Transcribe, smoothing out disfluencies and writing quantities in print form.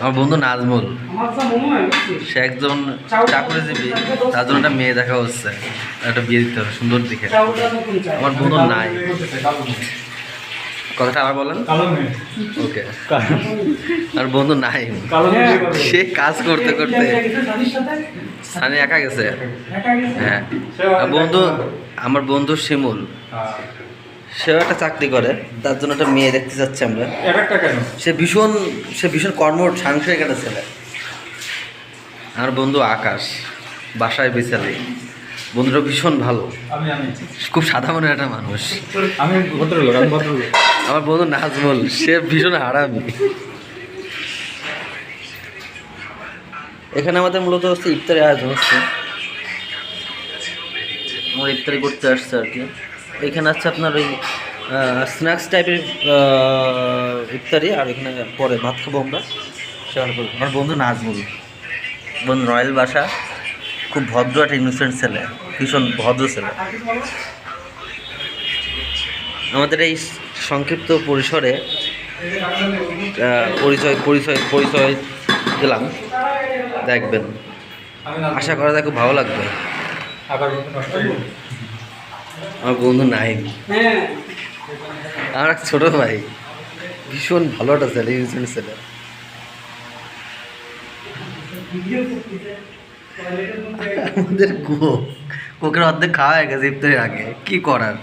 আমার বন্ধু নাজমুল, সে একজন চাকরিজীবী, তার জন্য একটা মেয়ে দেখা হচ্ছে, একটা বিয়ে দিতে হবে সুন্দর দিকে। আমার বন্ধু নাই, কথাটা আবার বলেন। ওকে, আর বন্ধু নাই, সে কাজ করতে করতে সানি একা গেছে। হ্যাঁ, বন্ধু, আমার বন্ধু শিমুল, সেও একটা চাকরি করে, তার জন্য একটা মেয়ে দেখতে চাচ্ছি আমরা। সে ভীষণ কর্ম সাংসারিক একটা ছেলে। আমার বন্ধু আকাশ, বাসায় বিছালি, বন্ধুটা ভীষণ ভালো, খুব সাদা মনের একটা মানুষ। আমার বন্ধু নাজমুল, সে ভীষণ হারামি। এখানে আমাদের মূলত হচ্ছে ইফতারি আয়োজন হচ্ছে, আমার ইফতারি করতে আসছে আর কি। এখানে আছে আপনার ওই স্ন্যাক্স টাইপের ইফতারি, আর এখানে পরে ভাত খাবো আমরা, সেখানে করবো। আমার বন্ধু নাজমুল, বন্ধু রয়্যাল বাসা, খুব ভদ্র একটা ইনোসেন্ট ছেলে, ভীষণ ভদ্র ছেলে। আমাদের এই সংক্ষিপ্ত পরিসরে পরিচয় দিলাম, দেখবেন, আশা করা যায় খুব ভালো লাগবে। আমার বন্ধু নাইম, আমার এক ছোট ভাই, ভীষণ ভালো একটা ছেলে, ইনোসেন্ট ছেলে। আমাদের কোকের অর্ধেক খাওয়া হয়ে গেছে ইফতারের আগে, কি করার।